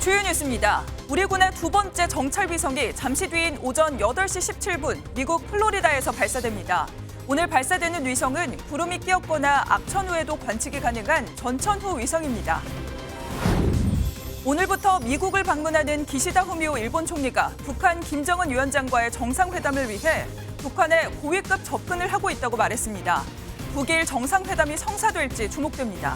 주요 뉴스입니다. 우리 군의 두 번째 정찰 위성이 잠시 뒤인 오전 8시 17분 미국 플로리다에서 발사됩니다. 오늘 발사되는 위성은 구름이 끼었거나 악천 후에도 관측이 가능한 전천후 위성입니다. 오늘부터 미국을 방문하는 기시다 후미오 일본 총리가 북한 김정은 위원장과의 정상회담을 위해 북한에 고위급 접근을 하고 있다고 말했습니다. 북일 정상회담이 성사될지 주목됩니다.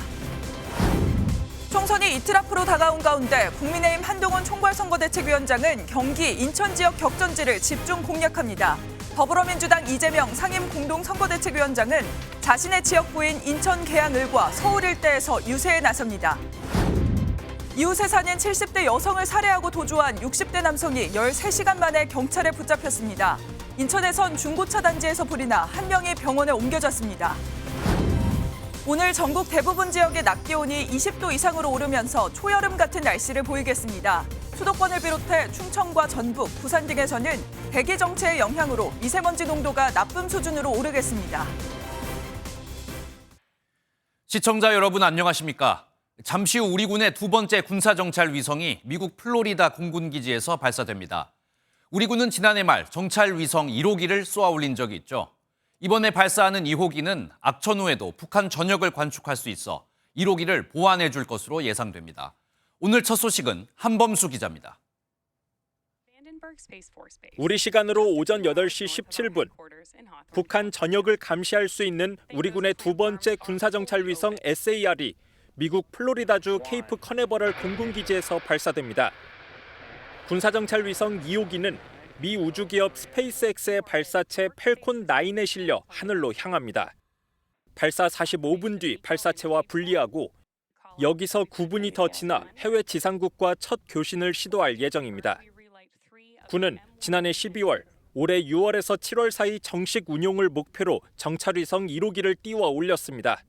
총선이 이틀 앞으로 다가온 가운데 국민의힘 한동훈 총괄선거대책위원장은 경기, 인천 지역 격전지를 집중 공략합니다. 더불어민주당 이재명 상임공동선거대책위원장은 자신의 지역구인 인천 계양을과 서울 일대에서 유세에 나섭니다. 이웃에 사는 70대 여성을 살해하고 도주한 60대 남성이 13시간 만에 경찰에 붙잡혔습니다. 인천에선 중고차 단지에서 불이 나 한 명이 병원에 옮겨졌습니다. 오늘 전국 대부분 지역의 낮 기온이 20도 이상으로 오르면서 초여름 같은 날씨를 보이겠습니다. 수도권을 비롯해 충청과 전북, 부산 등에서는 대기 정체의 영향으로 미세먼지 농도가 나쁨 수준으로 오르겠습니다. 시청자 여러분 안녕하십니까? 잠시 후 우리 군의 두 번째 군사정찰 위성이 미국 플로리다 공군기지에서 발사됩니다. 우리 군은 지난해 말 정찰 위성 1호기를 쏘아 올린 적이 있죠. 이번에 발사하는 2호기는 악천 후에도 북한 전역을 관측할 수 있어 1호기를 보완해 줄 것으로 예상됩니다. 오늘 첫 소식은 한범수 기자입니다. 우리 시간으로 오전 8시 17분, 북한 전역을 감시할 수 있는 우리 군의 두 번째 군사정찰 위성 SAR이 미국 플로리다주 케이프 커네버럴 공군기지에서 발사됩니다. 군사정찰 위성 2호기는 미 우주기업 스페이스X의 발사체 펠콘 9에 실려 하늘로 향합니다. 발사 45분 뒤 발사체와 분리하고 여기서 9분이 더 지나 해외 지상국과 첫 교신을 시도할 예정입니다. 군은 지난해 12월, 올해 6월에서 7월 사이 정식 운용을 목표로 정찰위성 1호기를 띄워 올렸습니다.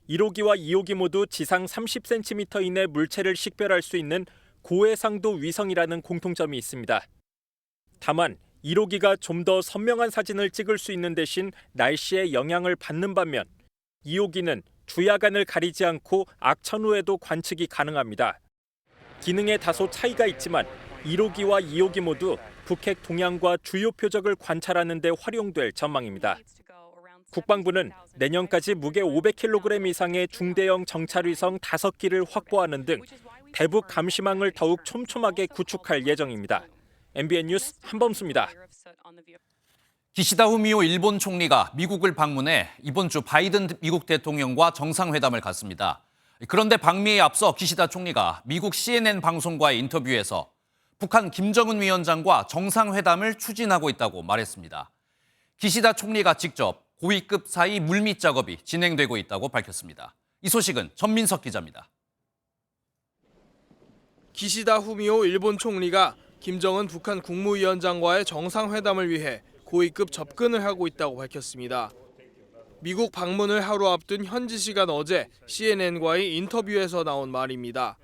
1호기와 2호기 모두 지상 30cm 이내 물체를 식별할 수 있는 고해상도 위성이라는 공통점이 있습니다. 다만 1호기가 좀 더 선명한 사진을 찍을 수 있는 대신 날씨의 영향을 받는 반면 2호기는 주야간을 가리지 않고 악천 후에도 관측이 가능합니다. 기능에 다소 차이가 있지만 1호기와 2호기 모두 북핵 동향과 주요 표적을 관찰하는 데 활용될 전망입니다. 국방부는 내년까지 무게 500kg 이상의 중대형 정찰위성 5기를 확보하는 등 대북 감시망을 더욱 촘촘하게 구축할 예정입니다. MBN 뉴스 한범수입니다. 기시다 후미오 일본 총리가 미국을 방문해 이번 주 바이든 미국 대통령과 정상회담을 갖습니다. 그런데 방미에 앞서 기시다 총리가 미국 CNN 방송과의 인터뷰에서 북한 김정은 위원장과 정상회담을 추진하고 있다고 말했습니다. 기시다 총리가 직접 고위급 사이 물밑 작업이 진행되고 있다고 밝혔습니다. 이 소식은 전민석 기자입니다. 기시다 후미오 일본 총리가 김정은 북한 국무위원장과의 정상회담을 위해 고위급 접근을 하고 있다고 밝혔습니다. 미국 방문을 하루 앞둔 현지 시간 어제 CNN과의 인터뷰에서 나온 말입니다.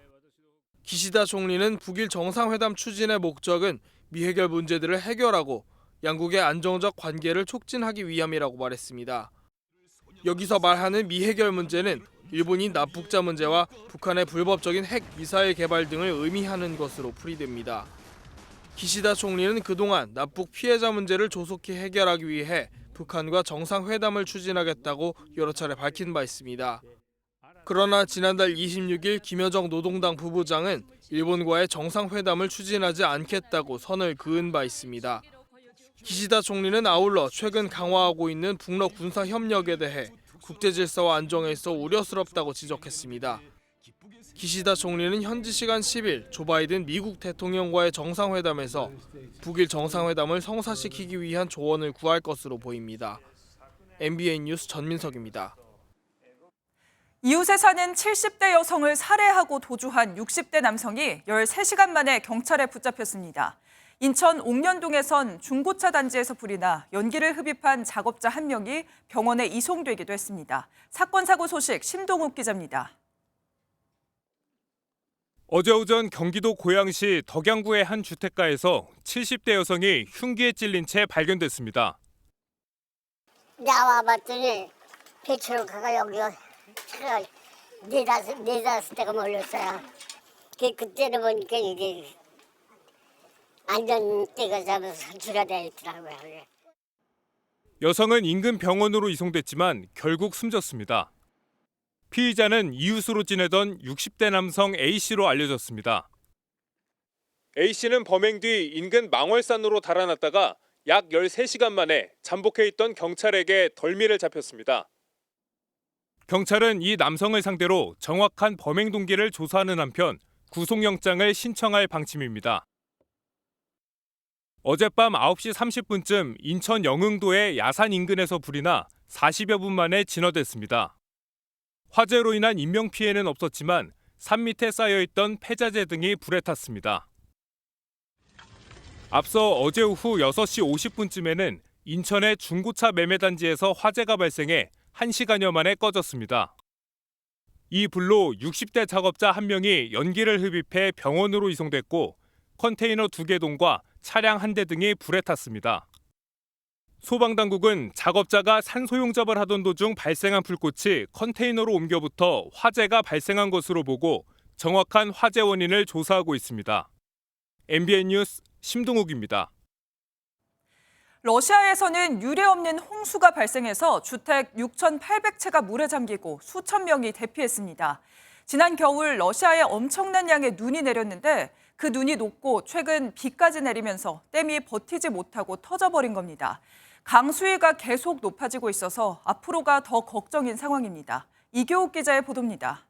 기시다 총리는 북일 정상회담 추진의 목적은 미해결 문제들을 해결하고 양국의 안정적 관계를 촉진하기 위함이라고 말했습니다. 여기서 말하는 미해결 문제는 일본인 납북자 문제와 북한의 불법적인 핵 미사일 개발 등을 의미하는 것으로 풀이됩니다. 기시다 총리는 그동안 납북 피해자 문제를 조속히 해결하기 위해 북한과 정상회담을 추진하겠다고 여러 차례 밝힌 바 있습니다. 그러나 지난달 26일 김여정 노동당 부부장은 일본과의 정상회담을 추진하지 않겠다고 선을 그은 바 있습니다. 기시다 총리는 아울러 최근 강화하고 있는 북러 군사 협력에 대해 국제 질서와 안정에 있어 우려스럽다고 지적했습니다. 기시다 총리는 현지 시간 10일 조 바이든 미국 대통령과의 정상회담에서 북일 정상회담을 성사시키기 위한 조언을 구할 것으로 보입니다. MBN 뉴스 전민석입니다. 이웃에 사는 70대 여성을 살해하고 도주한 60대 남성이 13시간 만에 경찰에 붙잡혔습니다. 인천 옥년동에선 중고차 단지에서 불이 나 연기를 흡입한 작업자 한 명이 병원에 이송되기도 했습니다. 사건 사고 소식 심동욱 기자입니다. 어제 오전 경기도 고양시 덕양구의 한 주택가에서 70대 여성이 흉기에 찔린 채 발견됐습니다. 나와봤더니 배추로카가 여기가 차가 네다섯 대가 몰렸어요. 그때는 보니까 이게 안전대가 잡아서 줄여야 있더라고요. 여성은 인근 병원으로 이송됐지만 결국 숨졌습니다. 피의자는 이웃으로 지내던 60대 남성 A씨로 알려졌습니다. A씨는 범행 뒤 인근 망월산으로 달아났다가 약 13시간 만에 잠복해 있던 경찰에게 덜미를 잡혔습니다. 경찰은 이 남성을 상대로 정확한 범행 동기를 조사하는 한편 구속영장을 신청할 방침입니다. 어젯밤 9시 30분쯤 인천 영흥도의 야산 인근에서 불이 나 40여 분 만에 진화됐습니다. 화재로 인한 인명피해는 없었지만 산 밑에 쌓여있던 폐자재 등이 불에 탔습니다. 앞서 어제 오후 6시 50분쯤에는 인천의 중고차 매매단지에서 화재가 발생해 1시간여 만에 꺼졌습니다. 이 불로 60대 작업자 1명이 연기를 흡입해 병원으로 이송됐고 컨테이너 2개 동과 차량 1대 등이 불에 탔습니다. 소방당국은 작업자가 산소용접을 하던 도중 발생한 불꽃이 컨테이너로 옮겨붙어 화재가 발생한 것으로 보고 정확한 화재 원인을 조사하고 있습니다. MBN 뉴스 심동욱입니다. 러시아에서는 유례 없는 홍수가 발생해서 주택 6,800채가 물에 잠기고 수천 명이 대피했습니다. 지난 겨울 러시아에 엄청난 양의 눈이 내렸는데 그 눈이 녹고 최근 비까지 내리면서 댐이 버티지 못하고 터져버린 겁니다. 강수위가 계속 높아지고 있어서 앞으로가 더 걱정인 상황입니다. 이교욱 기자의 보도입니다.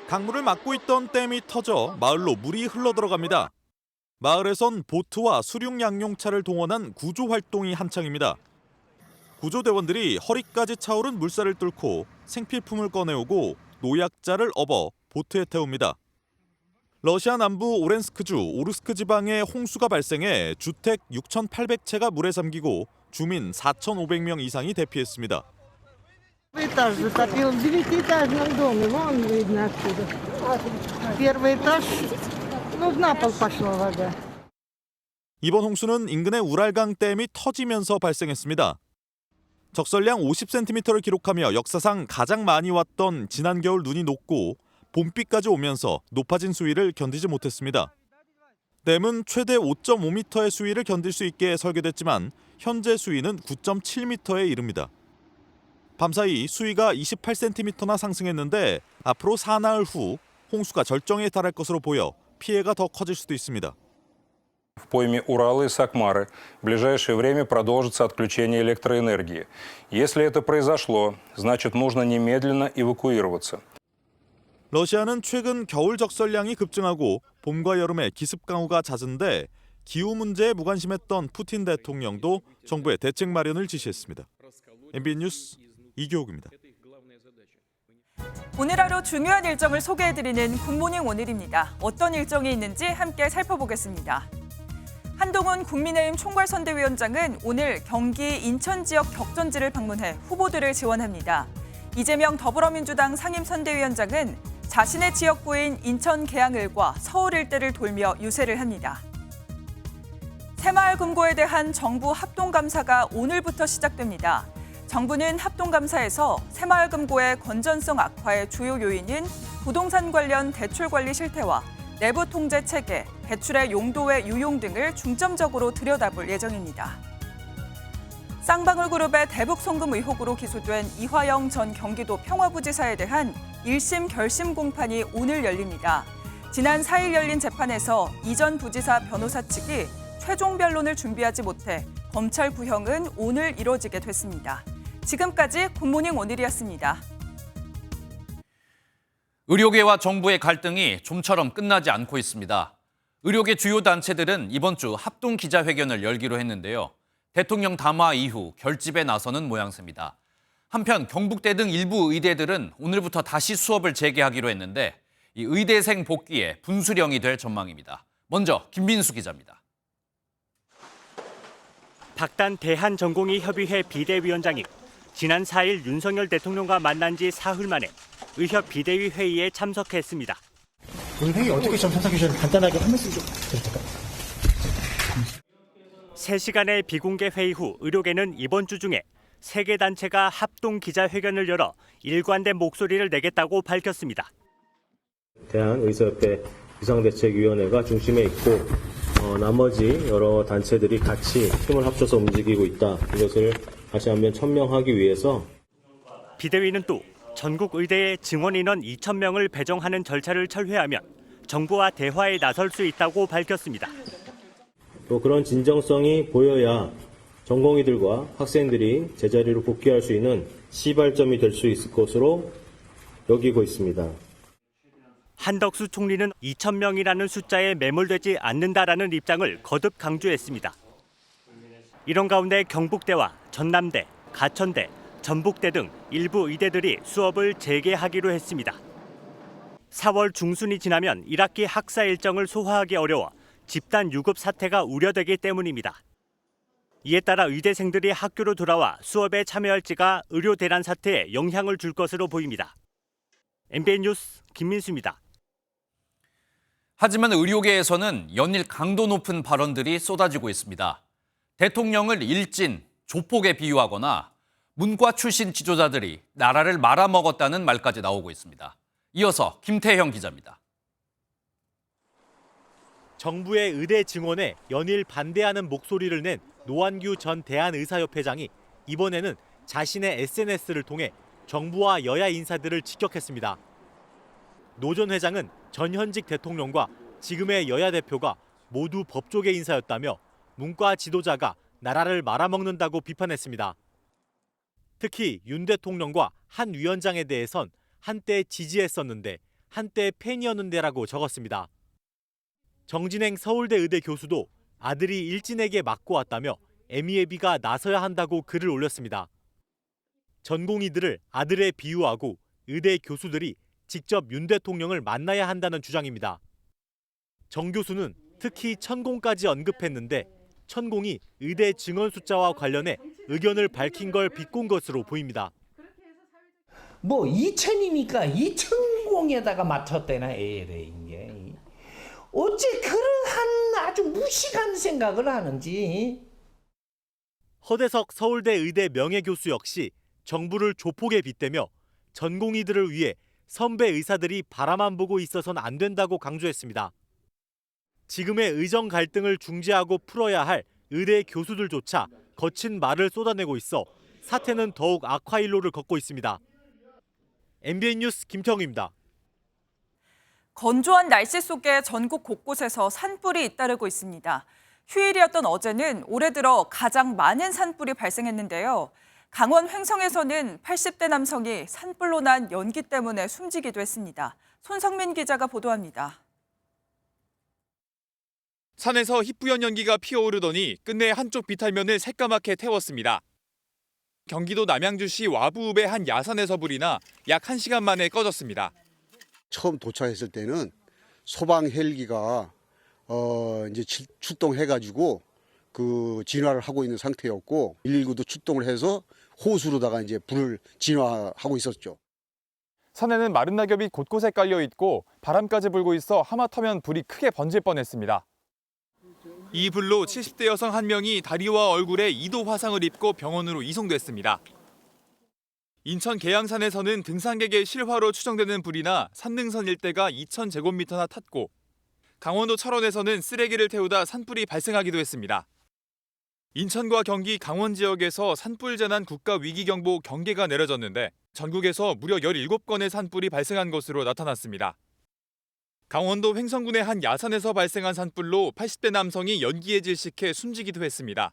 강물을 막고 있던 댐이 터져 마을로 물이 흘러들어갑니다. 마을에선 보트와 수륙 양용차를 동원한 구조 활동이 한창입니다. 구조대원들이 허리까지 차오른 물살을 뚫고 생필품을 꺼내오고 노약자를 업어 보트에 태웁니다. 러시아 남부 오렌스크주 오르스크 지방에 홍수가 발생해 주택 6,800채가 물에 잠기고 주민 4,500명 이상이 대피했습니다. Этаж затопил в 9-этажном доме, вон видно отсюда. Первый этаж, на пол пошла вода. 이번 홍수는 인근의 우랄강 댐이 터지면서 발생했습니다. 적설량 50cm를 기록하며 역사상 가장 많이 왔던 지난 겨울 눈이 녹고 봄비까지 오면서 높아진 수위를 견디지 못했습니다. 댐은 최대 5.5m의 수위를 견딜 수 있게 설계됐지만 현재 수위는 9.7m에 이릅니다. 밤사이 수위가 28cm나 상승했는데 앞으로 사나흘 후 홍수가 절정에 달할 것으로 보여 피해가 더 커질 수도 있습니다. В пойме Урала и Сакмары в ближайшее время продолжится отключение электроэнергии. Если это произошло, значит нужно немедленно эвакуироваться. 러시아는 최근 겨울 적설량이 급증하고 봄과 여름에 기습 강우가 잦은데 기후 문제에 무관심했던 푸틴 대통령도 정부의 대책 마련을 지시했습니다. MBN 뉴스 이교욱입니다. 오늘 하루 중요한 일정을 소개해드리는 굿모닝 오늘입니다. 어떤 일정이 있는지 함께 살펴보겠습니다. 한동훈 국민의힘 총괄선대위원장은 오늘 경기 인천 지역 격전지를 방문해 후보들을 지원합니다. 이재명 더불어민주당 상임선대위원장은 자신의 지역구인 인천 계양을과 서울 일대를 돌며 유세를 합니다. 새마을금고에 대한 정부 합동감사가 오늘부터 시작됩니다. 정부는 합동감사에서 새마을금고의 건전성 악화의 주요 요인인 부동산 관련 대출 관리 실태와 내부 통제 체계, 대출의 용도의 유용 등을 중점적으로 들여다볼 예정입니다. 쌍방울그룹의 대북 송금 의혹으로 기소된 이화영 전 경기도 평화부지사에 대한 1심 결심 공판이 오늘 열립니다. 지난 4일 열린 재판에서 이 전 부지사 변호사 측이 최종 변론을 준비하지 못해 검찰 구형은 오늘 이뤄지게 됐습니다. 지금까지 굿모닝 오늘이었습니다. 의료계와 정부의 갈등이 좀처럼 끝나지 않고 있습니다. 의료계 주요 단체들은 이번 주 합동 기자회견을 열기로 했는데요. 대통령 담화 이후 결집에 나서는 모양새입니다. 한편 경북대 등 일부 의대들은 오늘부터 다시 수업을 재개하기로 했는데 이 의대생 복귀에 분수령이 될 전망입니다. 먼저 김민수 기자입니다. 박단 대한전공의협의회 비대위원장이 지난 4일 윤석열 대통령과 만난 지 사흘 만에 의협 비대위 회의에 참석했습니다. 그 회의 어떻게 좀 참석해 주셨는지 간단하게 한 말씀 좀 드릴까요? 3시간의 비공개 회의 후 의료계는 이번 주 중에 3개 단체가 합동 기자회견을 열어 일관된 목소리를 내겠다고 밝혔습니다. 대한의사협회 비상대책위원회가 중심에 있고 나머지 여러 단체들이 같이 힘을 합쳐서 움직이고 있다. 이것을 다시 한번 천명하기 위해서 비대위는 또 전국 의대에 증원 인원 2,000명을 배정하는 절차를 철회하면 정부와 대화에 나설 수 있다고 밝혔습니다. 또 그런 진정성이 보여야 전공의들과 학생들이 제자리로 복귀할 수 있는 시발점이 될 수 있을 것으로 여기고 있습니다. 한덕수 총리는 2,000명이라는 숫자에 매몰되지 않는다라는 입장을 거듭 강조했습니다. 이런 가운데 경북대와 전남대, 가천대, 전북대 등 일부 의대들이 수업을 재개하기로 했습니다. 4월 중순이 지나면 1학기 학사 일정을 소화하기 어려워 집단 유급 사태가 우려되기 때문입니다. 이에 따라 의대생들이 학교로 돌아와 수업에 참여할지가 의료 대란 사태에 영향을 줄 것으로 보입니다. MBN 뉴스 김민수입니다. 하지만 의료계에서는 연일 강도 높은 발언들이 쏟아지고 있습니다. 대통령을 일진, 조폭에 비유하거나 문과 출신 지도자들이 나라를 말아먹었다는 말까지 나오고 있습니다. 이어서 김태형 기자입니다. 정부의 의대 증원에 연일 반대하는 목소리를 낸 노환규 전 대한의사협회장이 이번에는 자신의 SNS를 통해 정부와 여야 인사들을 직격했습니다. 노 전 회장은 전현직 대통령과 지금의 여야 대표가 모두 법조계 인사였다며 문과 지도자가 나라를 말아먹는다고 비판했습니다. 특히 윤 대통령과 한 위원장에 대해선 한때 지지했었는데 한때 팬이었는데라고 적었습니다. 정진행 서울대 의대 교수도 아들이 일진에게 맞고 왔다며 애미애비가 나서야 한다고 글을 올렸습니다. 전공의들을 아들에 비유하고 의대 교수들이 직접 윤 대통령을 만나야 한다는 주장입니다. 정 교수는 특히 천공까지 언급했는데 천공이 의대 증원 숫자와 관련해 의견을 밝힌 걸 비꼰 것으로 보입니다. 뭐 2천이니까 2천공에다가 맞췄대나 에레인 게 어째 그러한 아주 무식한 생각을 하는지. 허대석 서울대 의대 명예교수 역시 정부를 조폭에 빗대며 전공의들을 위해 선배 의사들이 바라만 보고 있어서는 안 된다고 강조했습니다. 지금의 의정 갈등을 중재하고 풀어야 할 의대 교수들조차 거친 말을 쏟아내고 있어 사태는 더욱 악화일로를 걷고 있습니다. MBN 뉴스 김태형입니다. 건조한 날씨 속에 전국 곳곳에서 산불이 잇따르고 있습니다. 휴일이었던 어제는 올해 들어 가장 많은 산불이 발생했는데요. 강원 횡성에서는 80대 남성이 산불로 난 연기 때문에 숨지기도 했습니다. 손성민 기자가 보도합니다. 산에서 희뿌연 연기가 피어오르더니 끝내 한쪽 비탈면을 새까맣게 태웠습니다. 경기도 남양주시 와부읍의 한 야산에서 불이 나 약 1시간 만에 꺼졌습니다. 처음 도착했을 때는 소방 헬기가 이제 출동해가지고 그 진화를 하고 있는 상태였고 119도 출동을 해서 호수로다가 이제 불을 진화하고 있었죠. 산에는 마른 낙엽이 곳곳에 깔려 있고 바람까지 불고 있어 하마터면 불이 크게 번질 뻔했습니다. 이 불로 70대 여성 한 명이 다리와 얼굴에 2도 화상을 입고 병원으로 이송됐습니다. 인천 계양산에서는 등산객의 실화로 추정되는 불이나 산능선 일대가 2,000제곱미터나 탔고 강원도 철원에서는 쓰레기를 태우다 산불이 발생하기도 했습니다. 인천과 경기, 강원 지역에서 산불 재난 국가위기경보 경계가 내려졌는데 전국에서 무려 17건의 산불이 발생한 것으로 나타났습니다. 강원도 횡성군의 한 야산에서 발생한 산불로 80대 남성이 연기에 질식해 숨지기도 했습니다.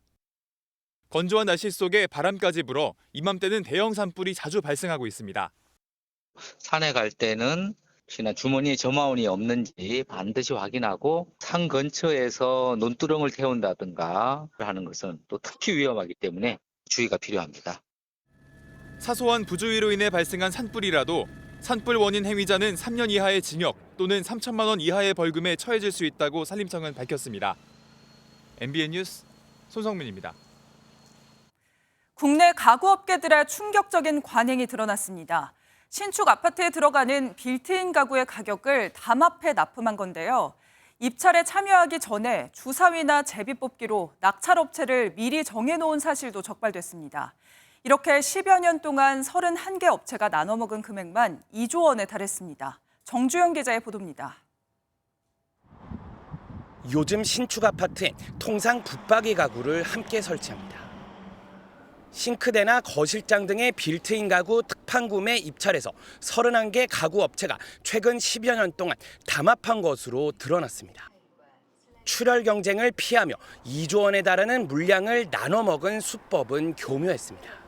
건조한 날씨 속에 바람까지 불어 이맘때는 대형 산불이 자주 발생하고 있습니다. 산에 갈 때는 혹시나 주머니에 저마운이 없는지 반드시 확인하고 산 근처에서 논두렁을 태운다든가 하는 것은 또 특히 위험하기 때문에 주의가 필요합니다. 사소한 부주의로 인해 발생한 산불이라도 산불 원인 행위자는 3년 이하의 징역 또는 3천만 원 이하의 벌금에 처해질 수 있다고 산림청은 밝혔습니다. MBN 뉴스 손성민입니다. 국내 가구업계들의 충격적인 관행이 드러났습니다. 신축 아파트에 들어가는 빌트인 가구의 가격을 담합해 납품한 건데요. 입찰에 참여하기 전에 주사위나 제비 뽑기로 낙찰업체를 미리 정해놓은 사실도 적발됐습니다. 이렇게 10여 년 동안 31개 업체가 나눠먹은 금액만 2조 원에 달했습니다. 정주영 기자의 보도입니다. 요즘 신축 아파트엔 통상 붙박이 가구를 함께 설치합니다. 싱크대나 거실장 등의 빌트인 가구 특판 구매 입찰에서 31개 가구 업체가 최근 10여 년 동안 담합한 것으로 드러났습니다. 출혈 경쟁을 피하며 2조 원에 달하는 물량을 나눠 먹은 수법은 교묘했습니다.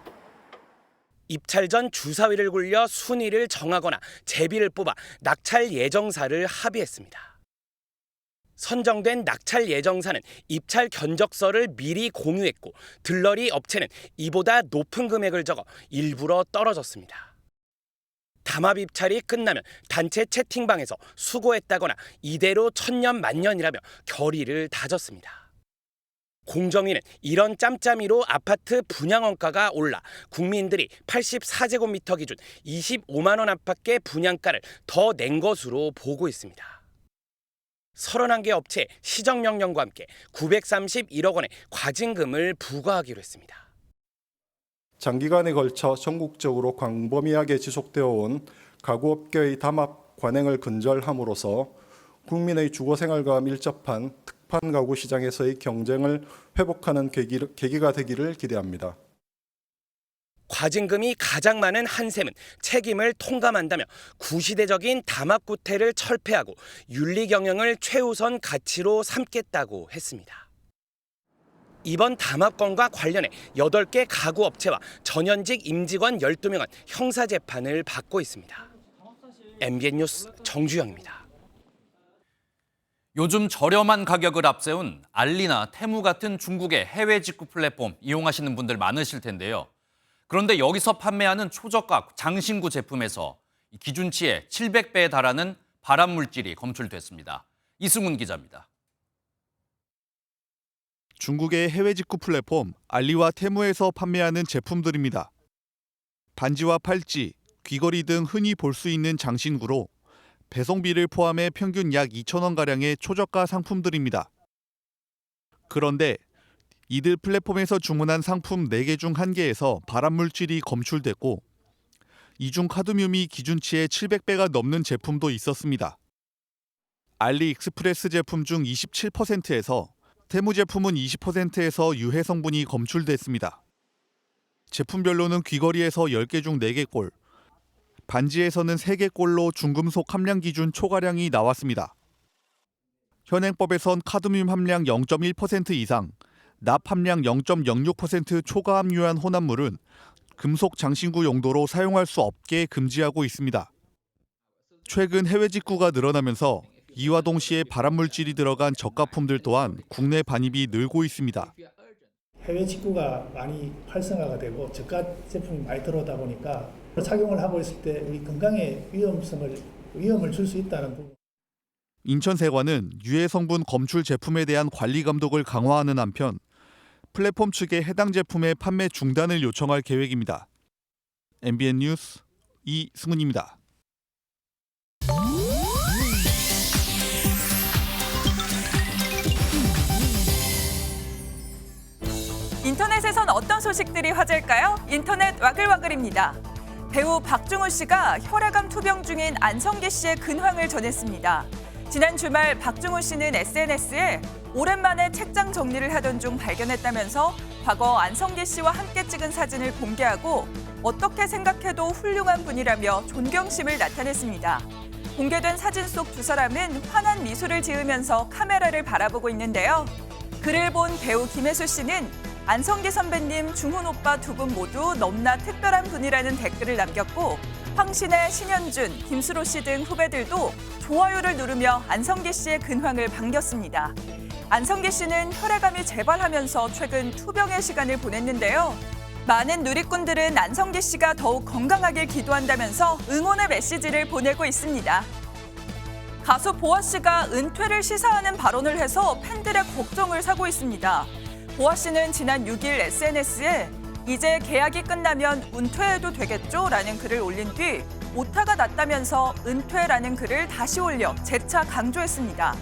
입찰 전 주사위를 굴려 순위를 정하거나 제비를 뽑아 낙찰 예정사를 합의했습니다. 선정된 낙찰 예정사는 입찰 견적서를 미리 공유했고 들러리 업체는 이보다 높은 금액을 적어 일부러 떨어졌습니다. 담합 입찰이 끝나면 단체 채팅방에서 수고했다거나 이대로 천년 만년이라며 결의를 다졌습니다. 공정위는 이런 짬짬이로 아파트 분양원가가 올라 국민들이 84제곱미터 기준 25만 원 안팎의 분양가를 더 낸 것으로 보고 있습니다. 31개 업체에 시정명령과 함께 931억 원의 과징금을 부과하기로 했습니다. 장기간에 걸쳐 전국적으로 광범위하게 지속되어 온 가구업계의 담합 관행을 근절함으로써 국민의 주거생활과 밀접한 특판 가구 시장에서의 경쟁을 회복하는 계기가 되기를 기대합니다. 과징금이 가장 많은 한샘은 책임을 통감한다며 구시대적인 담합구태를 철폐하고 윤리경영을 최우선 가치로 삼겠다고 했습니다. 이번 담합건과 관련해 8개 가구업체와 전현직 임직원 12명은 형사재판을 받고 있습니다. MBN 뉴스 정주영입니다. 요즘 저렴한 가격을 앞세운 알리나 테무 같은 중국의 해외 직구 플랫폼 이용하시는 분들 많으실 텐데요. 그런데 여기서 판매하는 초저가 장신구 제품에서 기준치의 700배에 달하는 발암물질이 검출됐습니다. 이승훈 기자입니다. 중국의 해외 직구 플랫폼 알리와 테무에서 판매하는 제품들입니다. 반지와 팔찌, 귀걸이 등 흔히 볼 수 있는 장신구로 배송비를 포함해 평균 약 2,000원가량의 초저가 상품들입니다. 그런데 이들 플랫폼에서 주문한 상품 4개 중 1개에서 발암물질이 검출됐고 이 중 카드뮴이 기준치의 700배가 넘는 제품도 있었습니다. 알리익스프레스 제품 중 27%에서 테무 제품은 20%에서 유해 성분이 검출됐습니다. 제품별로는 귀걸이에서 10개 중 4개꼴, 반지에서는 3개꼴로 중금속 함량 기준 초과량이 나왔습니다. 현행법에선 카드뮴 함량 0.1% 이상, 납 함량 0.06% 초과 함유한 혼합물은 금속 장신구 용도로 사용할 수 없게 금지하고 있습니다. 최근 해외 직구가 늘어나면서 이와 동시에 발암물질이 들어간 저가품들 또한 국내 반입이 늘고 있습니다. 해외 직구가 많이 활성화가 되고 저가 제품이 많이 들어오다 보니까 착용을 하고 있을 때 우리 건강에 위험을 줄 수 있다는 부분. 인천세관은 유해 성분 검출 제품에 대한 관리 감독을 강화하는 한편 플랫폼 측에 해당 제품의 판매 중단을 요청할 계획입니다. MBN 뉴스 이승훈입니다. 인터넷에선 어떤 소식들이 화제일까요? 인터넷 와글와글입니다. 배우 박중훈 씨가 혈액암 투병 중인 안성기 씨의 근황을 전했습니다. 지난 주말 박중훈 씨는 SNS에 오랜만에 책장 정리를 하던 중 발견했다면서 과거 안성기 씨와 함께 찍은 사진을 공개하고 어떻게 생각해도 훌륭한 분이라며 존경심을 나타냈습니다. 공개된 사진 속 두 사람은 환한 미소를 지으면서 카메라를 바라보고 있는데요. 글을 본 배우 김혜수 씨는 안성기 선배님, 중훈 오빠 두 분 모두 너무나 특별한 분이라는 댓글을 남겼고 황신혜, 신현준, 김수로 씨 등 후배들도 좋아요를 누르며 안성기 씨의 근황을 반겼습니다. 안성기 씨는 혈액암이 재발하면서 최근 투병의 시간을 보냈는데요. 많은 누리꾼들은 안성기 씨가 더욱 건강하길 기도한다면서 응원의 메시지를 보내고 있습니다. 가수 보아 씨가 은퇴를 시사하는 발언을 해서 팬들의 걱정을 사고 있습니다. 보아 씨는 지난 6일 SNS에 이제 계약이 끝나면 은퇴해도 되겠죠? 라는 글을 올린 뒤 오타가 났다면서 은퇴라는 글을 다시 올려 재차 강조했습니다.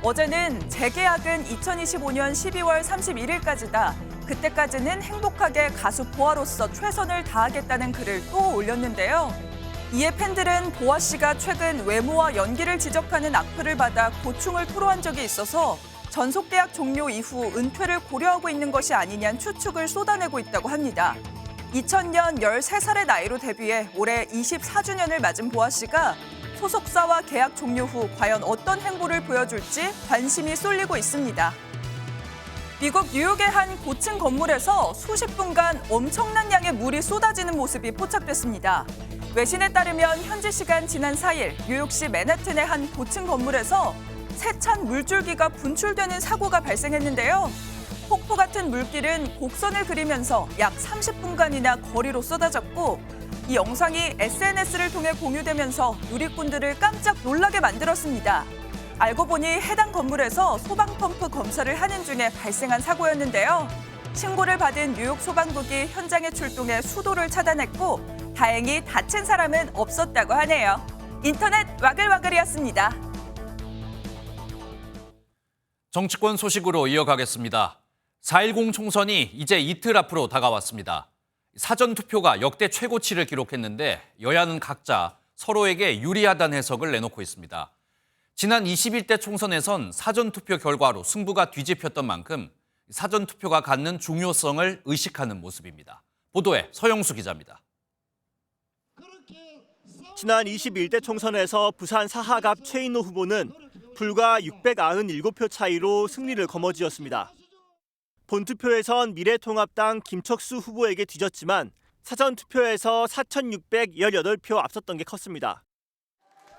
어제는 재계약은 2025년 12월 31일까지다. 그때까지는 행복하게 가수 보아로서 최선을 다하겠다는 글을 또 올렸는데요. 이에 팬들은 보아 씨가 최근 외모와 연기를 지적하는 악플을 받아 고충을 토로한 적이 있어서 전속 계약 종료 이후 은퇴를 고려하고 있는 것이 아니냐는 추측을 쏟아내고 있다고 합니다. 2000년 13살의 나이로 데뷔해 올해 24주년을 맞은 보아 씨가 소속사와 계약 종료 후 과연 어떤 행보를 보여줄지 관심이 쏠리고 있습니다. 미국 뉴욕의 한 고층 건물에서 수십 분간 엄청난 양의 물이 쏟아지는 모습이 포착됐습니다. 외신에 따르면 현지 시간 지난 4일 뉴욕시 맨해튼의 한 고층 건물에서 세찬 물줄기가 분출되는 사고가 발생했는데요. 폭포 같은 물길은 곡선을 그리면서 약 30분간이나 거리로 쏟아졌고 이 영상이 SNS를 통해 공유되면서 누리꾼들을 깜짝 놀라게 만들었습니다. 알고 보니 해당 건물에서 소방펌프 검사를 하는 중에 발생한 사고였는데요. 신고를 받은 뉴욕 소방국이 현장에 출동해 수도를 차단했고 다행히 다친 사람은 없었다고 하네요. 인터넷 와글와글이었습니다. 정치권 소식으로 이어가겠습니다. 4.10 총선이 이제 이틀 앞으로 다가왔습니다. 사전투표가 역대 최고치를 기록했는데 여야는 각자 서로에게 유리하다는 해석을 내놓고 있습니다. 지난 21대 총선에선 사전투표 결과로 승부가 뒤집혔던 만큼 사전투표가 갖는 중요성을 의식하는 모습입니다. 보도에 서영수 기자입니다. 지난 21대 총선에서 부산 사하갑 최인호 후보는 불과 697표 차이로 승리를 거머쥐었습니다. 본투표에선 미래통합당 김척수 후보에게 뒤졌지만 사전투표에서 4,618표 앞섰던 게 컸습니다.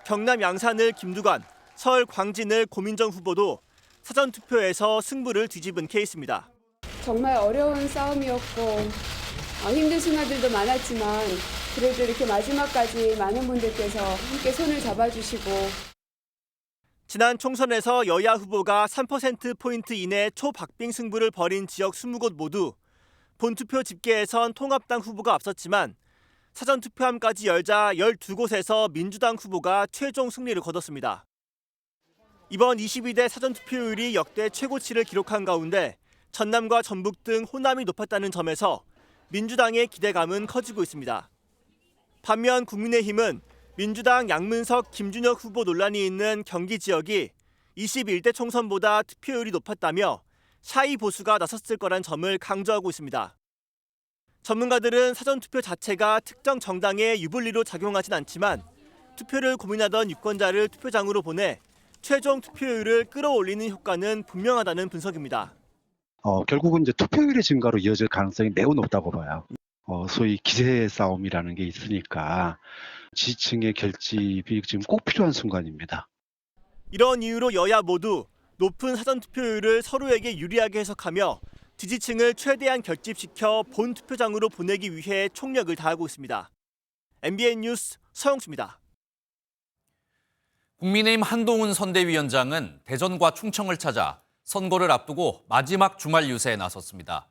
경남 양산을 김두관, 서울 광진을 고민정 후보도 사전투표에서 승부를 뒤집은 케이스입니다. 정말 어려운 싸움이었고 힘든 순간들도 많았지만 그래도 이렇게 마지막까지 많은 분들께서 함께 손을 잡아주시고 지난 총선에서 여야 후보가 3%포인트 이내 초박빙 승부를 벌인 지역 20곳 모두 본투표 집계에선 통합당 후보가 앞섰지만 사전투표함까지 열자 12곳에서 민주당 후보가 최종 승리를 거뒀습니다. 이번 22대 사전투표율이 역대 최고치를 기록한 가운데 전남과 전북 등 호남이 높았다는 점에서 민주당의 기대감은 커지고 있습니다. 반면 국민의힘은 민주당 양문석, 김준혁 후보 논란이 있는 경기 지역이 21대 총선보다 투표율이 높았다며 샤이 보수가 나섰을 거란 점을 강조하고 있습니다. 전문가들은 사전투표 자체가 특정 정당의 유불리로 작용하진 않지만 투표를 고민하던 유권자를 투표장으로 보내 최종 투표율을 끌어올리는 효과는 분명하다는 분석입니다. 결국은 이제 투표율의 증가로 이어질 가능성이 매우 높다고 봐요. 소위 기세 싸움이라는 게 있으니까 지지층의 결집이 지금 꼭 필요한 순간입니다. 이런 이유로 여야 모두 높은 사전투표율을 서로에게 유리하게 해석하며 지지층을 최대한 결집시켜 본 투표장으로 보내기 위해 총력을 다하고 있습니다. MBN 뉴스 서영수입니다. 국민의힘 한동훈 선대위원장은 대전과 충청을 찾아 선거를 앞두고 마지막 주말 유세에 나섰습니다.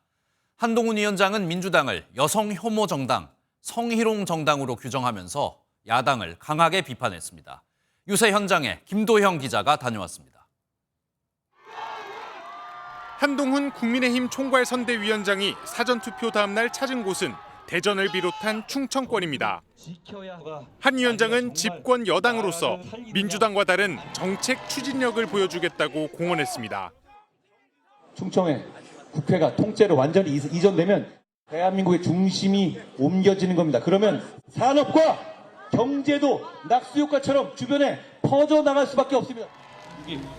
한동훈 위원장은 민주당을 여성 혐오 정당, 성희롱 정당으로 규정하면서 야당을 강하게 비판했습니다. 유세 현장에 김도형 기자가 다녀왔습니다. 한동훈 국민의힘 총괄선대위원장이 사전투표 다음 날 찾은 곳은 대전을 비롯한 충청권입니다. 한 위원장은 집권 여당으로서 민주당과 다른 정책 추진력을 보여주겠다고 공언했습니다. 충청에 국회가 통째로 완전히 이전되면 대한민국의 중심이 옮겨지는 겁니다. 그러면 산업과 경제도 낙수효과처럼 주변에 퍼져나갈 수밖에 없습니다.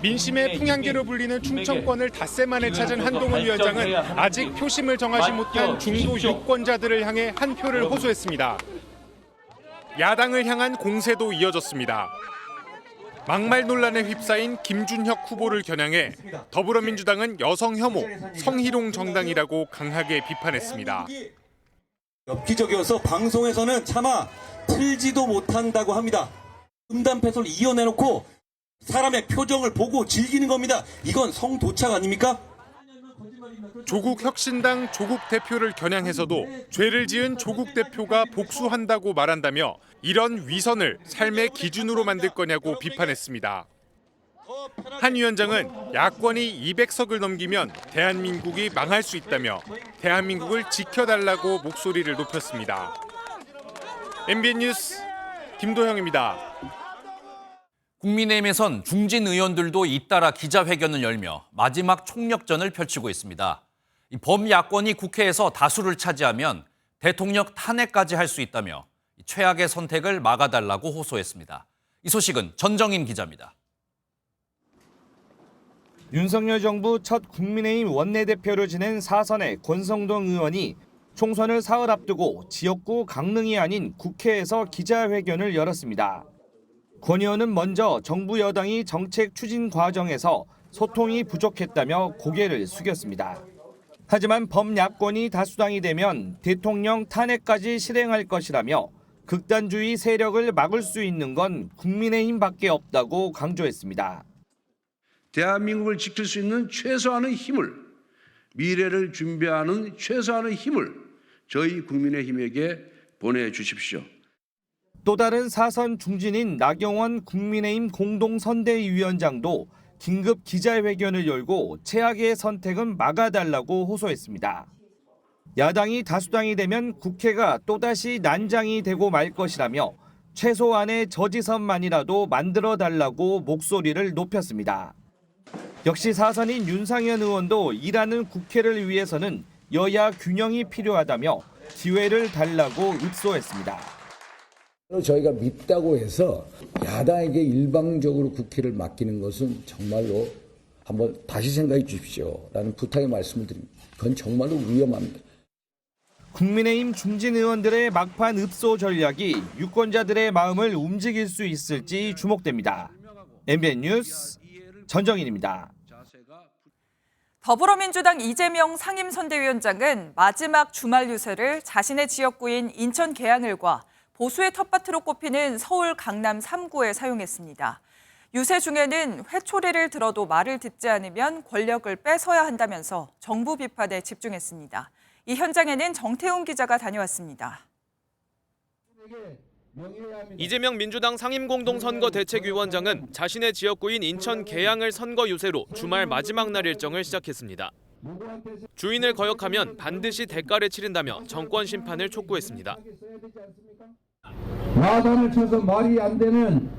민심의 풍향계로 불리는 충청권을 닷새 만에 찾은 한동훈 위원장은 아직 표심을 정하지 못한 중도 유권자들을 향해 한 표를 호소했습니다. 야당을 향한 공세도 이어졌습니다. 막말 논란에 휩싸인 김준혁 후보를 겨냥해 더불어민주당은 여성 혐오, 성희롱 정당이라고 강하게 비판했습니다. 엽기적이어서 방송에서는 차마 틀지도 못한다고 합니다. 음담패설 이어내놓고 사람의 표정을 보고 즐기는 겁니다. 이건 성도착 아닙니까? 조국 혁신당 조국 대표를 겨냥해서도 죄를 지은 조국 대표가 복수한다고 말한다며 이런 위선을 삶의 기준으로 만들 거냐고 비판했습니다. 한 위원장은 야권이 200석을 넘기면 대한민국이 망할 수 있다며 대한민국을 지켜달라고 목소리를 높였습니다. MBN 뉴스 김도형입니다. 국민의힘에선 중진 의원들도 잇따라 기자회견을 열며 마지막 총력전을 펼치고 있습니다. 이 범야권이 국회에서 다수를 차지하면 대통령 탄핵까지 할 수 있다며 최악의 선택을 막아달라고 호소했습니다. 이 소식은 전정인 기자입니다. 윤석열 정부 첫 국민의힘 원내대표를 지낸 4선의 권성동 의원이 총선을 사흘 앞두고 지역구 강릉이 아닌 국회에서 기자회견을 열었습니다. 권 의원은 먼저 정부 여당이 정책 추진 과정에서 소통이 부족했다며 고개를 숙였습니다. 하지만 범야권이 다수당이 되면 대통령 탄핵까지 실행할 것이라며 극단주의 세력을 막을 수 있는 건 국민의힘밖에 없다고 강조했습니다. 대한민국을 지킬 수 있는 최소한의 힘을, 미래를 준비하는 최소한의 힘을 저희 국민의힘에게 보내주십시오. 또 다른 4선 중진인 나경원 국민의힘 공동선대위원장도 긴급 기자회견을 열고 최악의 선택은 막아달라고 호소했습니다. 야당이 다수당이 되면 국회가 또다시 난장이 되고 말 것이라며 최소한의 저지선만이라도 만들어달라고 목소리를 높였습니다. 역시 4선인 윤상현 의원도 일하는 국회를 위해서는 여야 균형이 필요하다며 기회를 달라고 읍소했습니다. 저희가 밉다고 해서 야당에게 일방적으로 국회를 맡기는 것은 정말로 한번 다시 생각해 주십시오라는 부탁의 말씀을 드립니다. 그건 정말로 위험합니다. 국민의힘 중진 의원들의 막판 읍소 전략이 유권자들의 마음을 움직일 수 있을지 주목됩니다. MBN 뉴스 전정인입니다. 더불어민주당 이재명 상임선대위원장은 마지막 주말 유세를 자신의 지역구인 인천 계양을과 보수의 텃밭으로 꼽히는 서울 강남 3구에 사용했습니다. 유세 중에는 회초리를 들어도 말을 듣지 않으면 권력을 뺏어야 한다면서 정부 비판에 집중했습니다. 이 현장에는 정태훈 기자가 다녀왔습니다. 이재명 민주당 상임공동선거대책위원장은 자신의 지역구인 인천 계양을 선거 유세로 주말 마지막 날 일정을 시작했습니다. 주인을 거역하면 반드시 대가를 치른다며 정권 심판을 촉구했습니다. 야단을 쳐서 말이 안 되면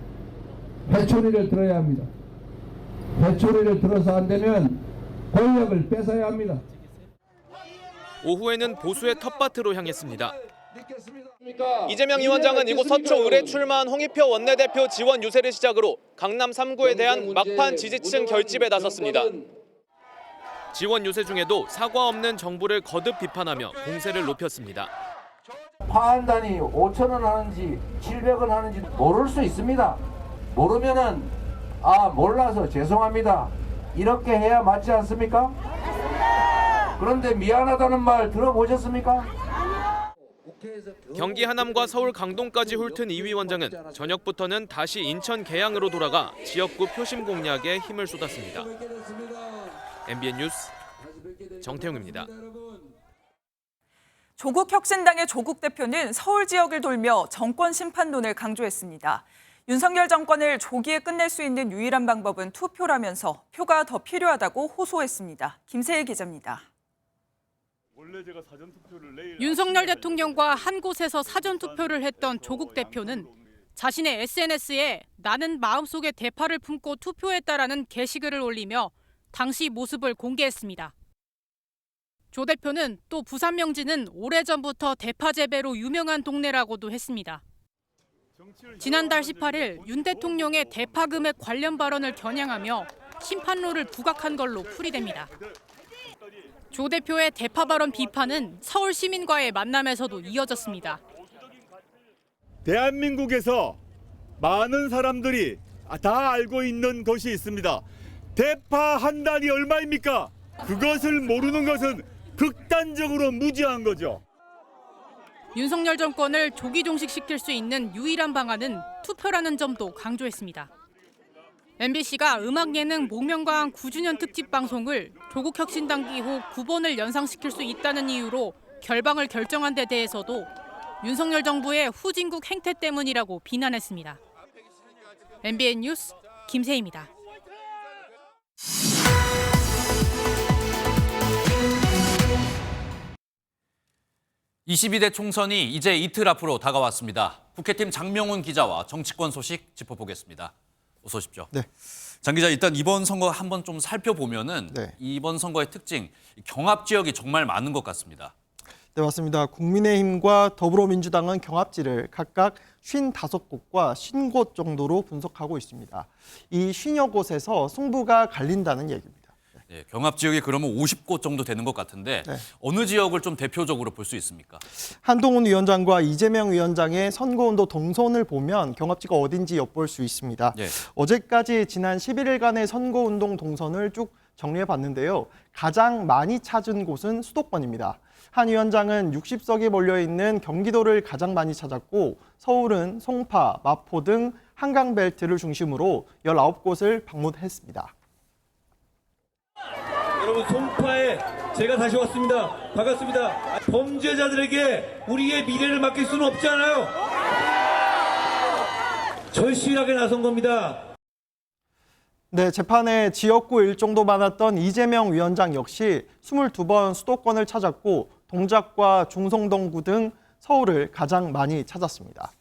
회초리를 들어야 합니다. 회초리를 들어서 안 되면 권력을 뺏어야 합니다. 오후에는 보수의 텃밭으로 향했습니다. 이재명 위원장은 이곳 서초 을에 출마한 홍익표 원내대표 지원 유세를 시작으로 강남 3구에 대한 막판 지지층 결집에 나섰습니다. 지원 유세 중에도 사과 없는 정부를 거듭 비판하며 공세를 높였습니다. 파한단이 5,000원 하는지 700원 하는지 모를 수 있습니다. 모르면은 몰라서 죄송합니다. 이렇게 해야 맞지 않습니까? 그런데 미안하다는 말 들어보셨습니까? 경기 하남과 서울 강동까지 훑은 이 위원장은 저녁부터는 다시 인천 계양으로 돌아가 지역구 표심 공략에 힘을 쏟았습니다. MBN 뉴스 정태웅입니다. 조국혁신당의 조국 대표는 서울 지역을 돌며 정권 심판론을 강조했습니다. 윤석열 정권을 조기에 끝낼 수 있는 유일한 방법은 투표라면서 표가 더 필요하다고 호소했습니다. 김세희 기자입니다. 윤석열 대통령과 한 곳에서 사전투표를 했던 조국 대표는 자신의 SNS에 나는 마음속에 대파를 품고 투표했다라는 게시글을 올리며 당시 모습을 공개했습니다. 조 대표는 또 부산 명지는 오래전부터 대파 재배로 유명한 동네라고도 했습니다. 지난달 18일 윤 대통령의 대파 금액 관련 발언을 겨냥하며 심판론을 부각한 걸로 풀이됩니다. 조 대표의 대파 발언 비판은 서울 시민과의 만남에서도 이어졌습니다. 대한민국에서 많은 사람들이 다 알고 있는 것이 있습니다. 대파 한 단이 얼마입니까? 그것을 모르는 것은 극단적으로 무지한 거죠. 윤석열 정권을 조기 종식시킬 수 있는 유일한 방안은 투표라는 점도 강조했습니다. MBC가 음악 예능 목명과항 9주년 특집 방송을 조국 혁신당 기호 9번을 연상시킬 수 있다는 이유로 결방을 결정한 데 대해서도 윤석열 정부의 후진국 행태 때문이라고 비난했습니다. MBN 뉴스 김세희입니다. 22대 총선이 이제 이틀 앞으로 다가왔습니다. 국회팀 장명훈 기자와 정치권 소식 짚어보겠습니다. 어서 오십시오. 네. 장 기자, 일단 이번 선거 한번 좀 살펴보면은 이번 선거의 특징, 경합 지역이 정말 많은 것 같습니다. 네, 맞습니다. 국민의힘과 더불어민주당은 경합지를 각각 55곳과 50곳 정도로 분석하고 있습니다. 이 50여 곳에서 승부가 갈린다는 얘기입니다. 네, 경합 지역이 그러면 50곳 정도 되는 것 같은데 어느 지역을 좀 대표적으로 볼 수 있습니까? 한동훈 위원장과 이재명 위원장의 선거운동 동선을 보면 경합지가 어딘지 엿볼 수 있습니다. 어제까지 지난 11일간의 선거운동 동선을 쭉 정리해봤는데요. 가장 많이 찾은 곳은 수도권입니다. 한 위원장은 60석이 몰려있는 경기도를 가장 많이 찾았고 서울은 송파, 마포 등 한강벨트를 중심으로 19곳을 방문했습니다. 여러분, 송파에 제가 다시 왔습니다. 반갑습니다. 범죄자들에게 우리의 미래를 맡길 수는 없잖아요. 절실하게 나선 겁니다. 네, 재판에 지역구 일정도 많았던 이재명 위원장 역시 22번 수도권을 찾았고 동작과 중성동구 등 서울을 가장 많이 찾았습니다.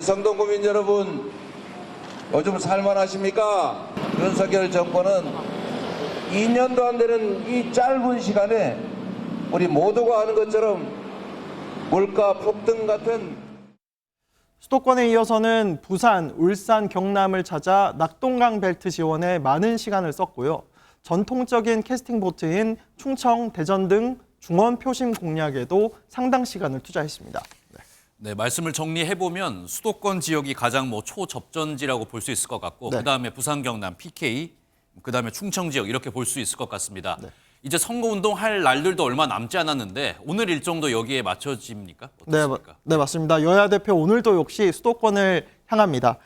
성동구민 여러분, 요즘 살만하십니까? 윤석열 정권은 2년도 안 되는 이 짧은 시간에 우리 모두가 아는 것처럼 물가 폭등 같은 수도권에 이어서는 부산, 울산, 경남을 찾아 낙동강 벨트 지원에 많은 시간을 썼고요. 전통적인 캐스팅 보트인 충청, 대전 등 중원 표심 공략에도 상당 시간을 투자했습니다. 네, 말씀을 정리해보면 수도권 지역이 가장 초접전지라고 볼 수 있을 것 같고 그다음에 부산, 경남, PK, 그다음에 충청 지역 이렇게 볼 수 있을 것 같습니다. 이제 선거운동 할 날들도 얼마 남지 않았는데 오늘 일정도 여기에 맞춰집니까? 어떻습니까? 네, 맞습니다. 여야 대표 오늘도 역시 수도권을 향합니다.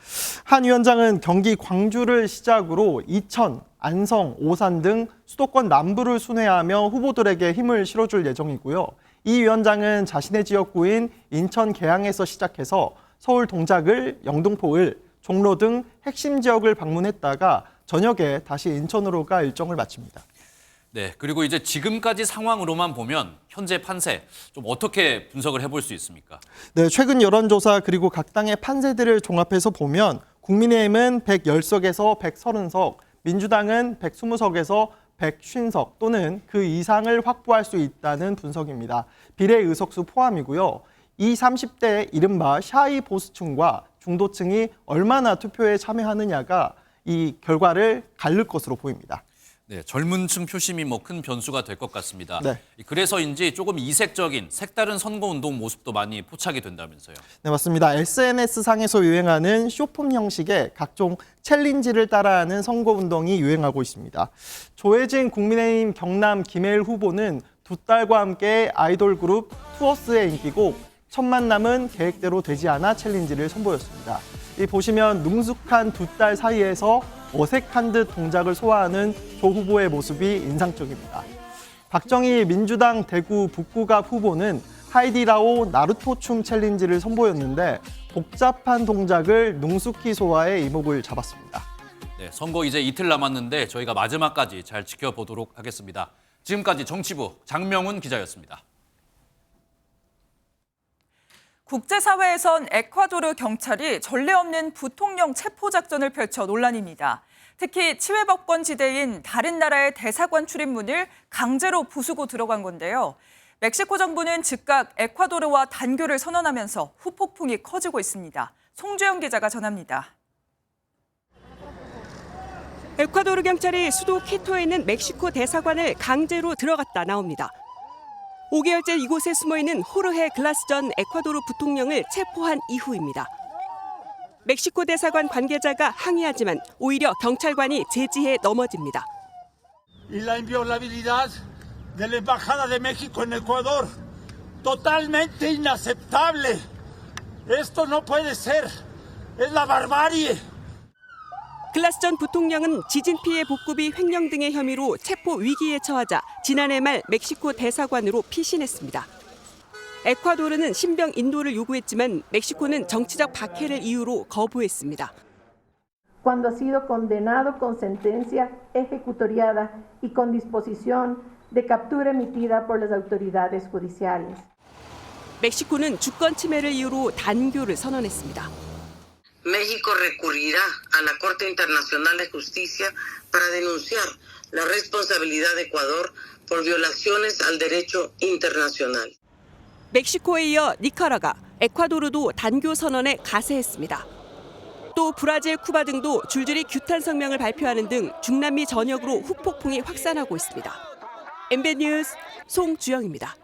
한 위원장은 경기 광주를 시작으로 이천, 안성, 오산 등 수도권 남부를 순회하며 후보들에게 힘을 실어줄 예정이고요. 이 위원장은 자신의 지역구인 인천 계양에서 시작해서 서울 동작을, 영등포을, 종로 등 핵심 지역을 방문했다가 저녁에 다시 인천으로 가 일정을 마칩니다. 네, 그리고 이제 지금까지 상황으로만 보면 현재 판세 좀 어떻게 분석을 해볼 수 있습니까? 네, 최근 여론조사 그리고 각 당의 판세들을 종합해서 보면 국민의힘은 110석에서 130석, 민주당은 120석에서 150석 또는 그 이상을 확보할 수 있다는 분석입니다. 비례 의석수 포함이고요. 이 30대 이른바 샤이 보수층과 중도층이 얼마나 투표에 참여하느냐가 이 결과를 가를 것으로 보입니다. 네, 젊은 층 표심이 큰 변수가 될 것 같습니다. 네. 그래서인지 조금 이색적인 색다른 선거운동 모습도 많이 포착이 된다면서요. 네, 맞습니다. SNS상에서 유행하는 쇼폼 형식의 각종 챌린지를 따라하는 선거운동이 유행하고 있습니다. 조혜진 국민의힘 경남 김해일 후보는 두 딸과 함께 아이돌 그룹 투어스의 인기곡 첫 만남은 계획대로 되지 않아 챌린지를 선보였습니다. 이 보시면 능숙한 두 딸 사이에서 어색한 듯 동작을 소화하는 조 후보의 모습이 인상적입니다. 박정희 민주당 대구 북구갑 후보는 하이디라오 나루토 춤 챌린지를 선보였는데 복잡한 동작을 능숙히 소화해 이목을 잡았습니다. 네, 선거 이제 이틀 남았는데 저희가 마지막까지 잘 지켜보도록 하겠습니다. 지금까지 정치부 장명훈 기자였습니다. 국제사회에선 에콰도르 경찰이 전례 없는 부통령 체포 작전을 펼쳐 논란입니다. 특히 치외법권 지대인 다른 나라의 대사관 출입문을 강제로 부수고 들어간 건데요. 멕시코 정부는 즉각 에콰도르와 단교를 선언하면서 후폭풍이 커지고 있습니다. 송주영 기자가 전합니다. 에콰도르 경찰이 수도 키토에 있는 멕시코 대사관을 강제로 들어갔다 나옵니다. 5개월째 이곳에 숨어있는 호르헤 글라스 전 에콰도르 부통령을 체포한 이후입니다. 멕시코 대사관 관계자가 항의하지만 오히려 경찰관이 제지해 넘어집니다. Y la inviolabilidad de la embajada de México en Ecuador totalmente inaceptable. Esto no puede ser. Es la barbarie. 글라스 전 부통령은 지진 피해 복구비 횡령 등의 혐의로 체포 위기에 처하자 지난해 말 멕시코 대사관으로 피신했습니다. 에콰도르는 신병 인도를 요구했지만 멕시코는 정치적 박해를 이유로 거부했습니다. Cuando ha sido condenado con sentencia ejecutoriada y con disposición de captura emitida por las autoridades judiciales. 멕시코는 주권 침해를 이유로 단교를 선언했습니다. México recurrirá a la Corte Internacional de Justicia para denunciar la responsabilidad de Ecuador por violaciones al derecho internacional. 멕시코에 이어 니카라과, 에콰도르도 단교 선언에 가세했습니다. 또 브라질, 쿠바 등도 줄줄이 규탄 성명을 발표하는 등 중남미 전역으로 후폭풍이 확산하고 있습니다. MBN 뉴스 송주영입니다.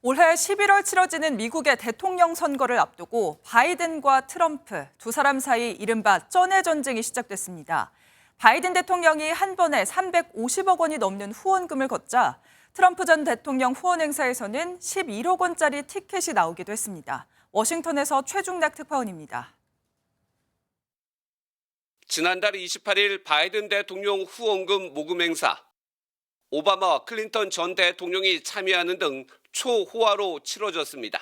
올해 11월 치러지는 미국의 대통령 선거를 앞두고 바이든과 트럼프 두 사람 사이 이른바 쩐의 전쟁이 시작됐습니다. 바이든 대통령이 한 번에 350억 원이 넘는 후원금을 걷자 트럼프 전 대통령 후원 행사에서는 11억 원짜리 티켓이 나오기도 했습니다. 워싱턴에서 최중락 특파원입니다. 지난달 28일 바이든 대통령 후원금 모금 행사. 오바마와 클린턴 전 대통령이 참여하는 등 초호화로 치러졌습니다.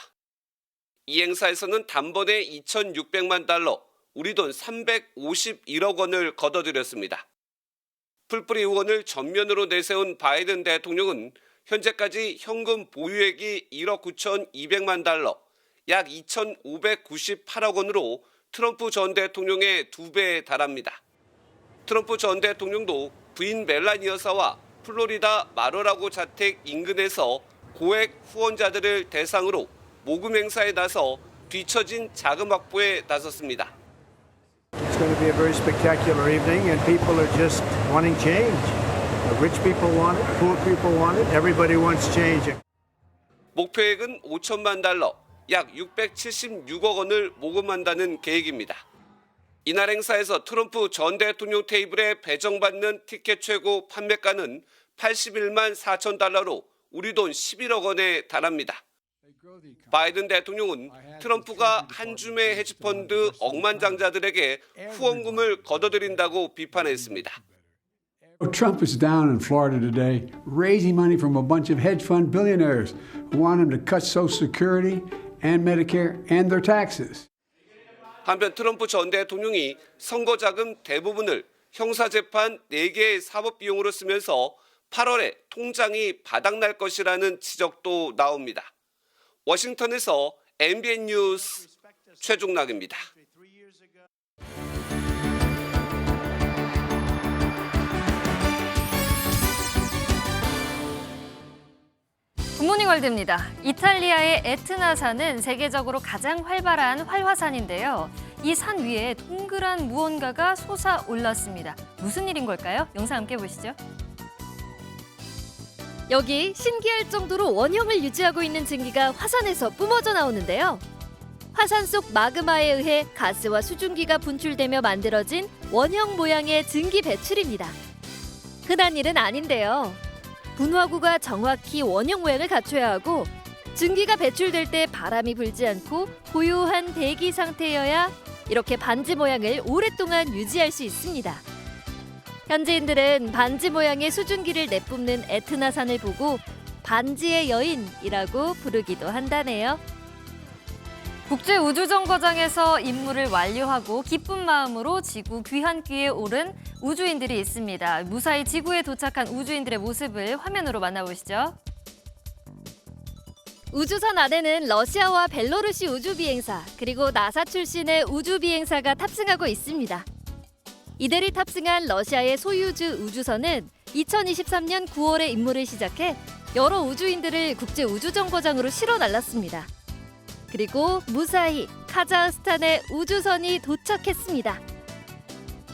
이 행사에서는 단번에 2,600만 달러, 우리 돈 351억 원을 걷어들였습니다. 풀뿌리 후원을 전면으로 내세운 바이든 대통령은 현재까지 현금 보유액이 1억 9,200만 달러, 약 2,598억 원으로 트럼프 전 대통령의 2배에 달합니다. 트럼프 전 대통령도 부인 멜라니 여사와 플로리다 마로라고 자택 인근에서 고액 후원자들을 대상으로 모금 행사에 나서 뒤처진 자금 확보에 나섰습니다. It's going to be a very spectacular evening and people are just wanting change. The rich people want it, poor people want it, everybody wants change. 목표액은 5천만 달러, 약 676억 원을 모금한다는 계획입니다. 이날 행사에서 트럼프 전 대통령 테이블에 배정받는 티켓 최고 판매가는 81만 4천 달러로 우리 돈 11억 원에 달합니다. 바이든 대통령은 트럼프가 한 줌의 헤지펀드 억만장자들에게 후원금을 걷어들인다고 비판했습니다. Trump is down in Florida today, raising money from a bunch of hedge fund billionaires who want him to cut Social Security and Medicare and their taxes. 한편 트럼프 전 대통령이 선거 자금 대부분을 형사재판 4개의 사법 비용으로 쓰면서 8월에 통장이 바닥날 것이라는 지적도 나옵니다. 워싱턴에서 MBN 뉴스 최종락입니다. 굿모닝 월드입니다. 이탈리아의 에트나산은 세계적으로 가장 활발한 활화산인데요. 이 산 위에 동그란 무언가가 솟아올랐습니다. 무슨 일인 걸까요? 영상 함께 보시죠. 여기 신기할 정도로 원형을 유지하고 있는 증기가 화산에서 뿜어져 나오는데요. 화산 속 마그마에 의해 가스와 수증기가 분출되며 만들어진 원형 모양의 증기 배출입니다. 흔한 일은 아닌데요. 분화구가 정확히 원형 모양을 갖춰야 하고 증기가 배출될 때 바람이 불지 않고 고요한 대기 상태여야 이렇게 반지 모양을 오랫동안 유지할 수 있습니다. 현지인들은 반지 모양의 수증기를 내뿜는 에트나산을 보고 반지의 여인이라고 부르기도 한다네요. 국제우주정거장에서 임무를 완료하고 기쁜 마음으로 지구 귀환길에 오른 우주인들이 있습니다. 무사히 지구에 도착한 우주인들의 모습을 화면으로 만나보시죠. 우주선 안에는 러시아와 벨로루시 우주비행사 그리고 나사 출신의 우주비행사가 탑승하고 있습니다. 이들이 탑승한 러시아의 소유주 우주선은 2023년 9월에 임무를 시작해 여러 우주인들을 국제우주정거장으로 실어 날랐습니다. 그리고 무사히 카자흐스탄의 우주선이 도착했습니다.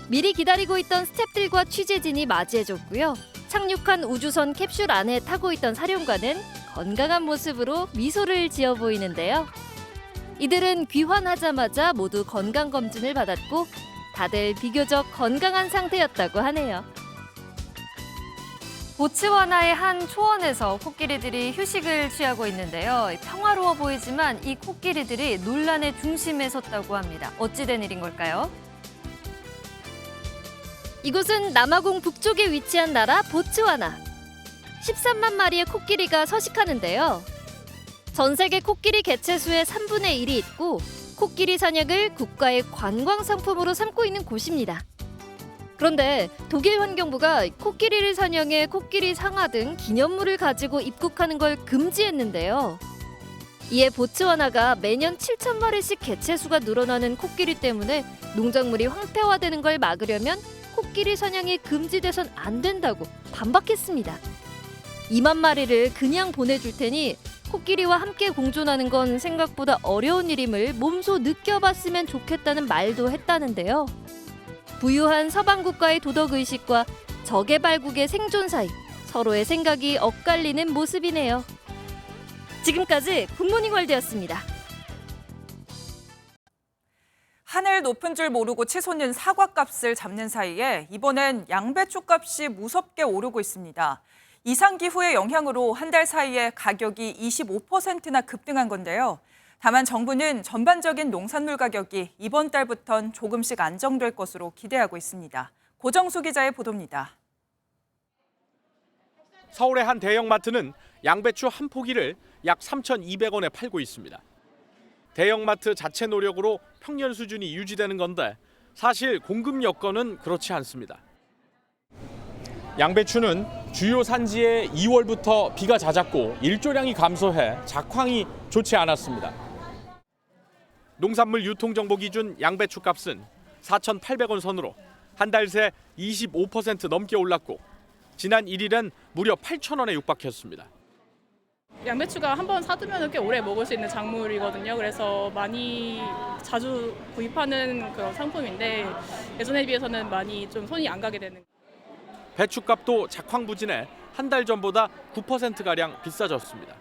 미리 기다리고 있던 스태프들과 취재진이 맞이해줬고요. 착륙한 우주선 캡슐 안에 타고 있던 사령관은 건강한 모습으로 미소를 지어 보이는데요. 이들은 귀환하자마자 모두 건강검진을 받았고 다들 비교적 건강한 상태였다고 하네요. 보츠와나의 한 초원에서 코끼리들이 휴식을 취하고 있는데요. 평화로워 보이지만 이 코끼리들이 논란의 중심에 섰다고 합니다. 어찌된 일인 걸까요? 이곳은 남아공 북쪽에 위치한 나라 보츠와나. 13만 마리의 코끼리가 서식하는데요. 전 세계 코끼리 개체수의 3분의 1이 있고 코끼리 사냥을 국가의 관광 상품으로 삼고 있는 곳입니다. 그런데 독일 환경부가 코끼리를 사냥해 코끼리 상아 등 기념물을 가지고 입국하는 걸 금지했는데요. 이에 보츠와나가 매년 7,000마리씩 개체수가 늘어나는 코끼리 때문에 농작물이 황폐화되는 걸 막으려면 코끼리 사냥이 금지돼선 안 된다고 반박했습니다. 2만 마리를 그냥 보내줄 테니 코끼리와 함께 공존하는 건 생각보다 어려운 일임을 몸소 느껴봤으면 좋겠다는 말도 했다는데요. 부유한 서방 국가의 도덕의식과 저개발국의 생존 사이 서로의 생각이 엇갈리는 모습이네요. 지금까지 굿모닝 월드였습니다. 하늘 높은 줄 모르고 치솟는 사과값을 잡는 사이에 이번엔 양배추 값이 무섭게 오르고 있습니다. 이상기후의 영향으로 한 달 사이에 가격이 25%나 급등한 건데요. 다만 정부는 전반적인 농산물 가격이 이번 달부턴 조금씩 안정될 것으로 기대하고 있습니다. 고정수 기자의 보도입니다. 서울의 한 대형마트는 양배추 한 포기를 약 3,200원에 팔고 있습니다. 대형마트 자체 노력으로 평년 수준이 유지되는 건데 사실 공급 여건은 그렇지 않습니다. 양배추는 주요 산지에 2월부터 비가 잦았고 일조량이 감소해 작황이 좋지 않았습니다. 농산물 유통정보 기준 양배추 값은 4,800원 선으로 한 달 새 25% 넘게 올랐고 지난 1일엔 무려 8,000원에 육박했습니다. 양배추가 한번 사두면 꽤 오래 먹을 수 있는 작물이거든요. 그래서 많이 자주 구입하는 그런 상품인데 예전에 비해서는 많이 좀 손이 안 가게 되는. 배추값도 작황 부진해 한 달 전보다 9%가량 비싸졌습니다.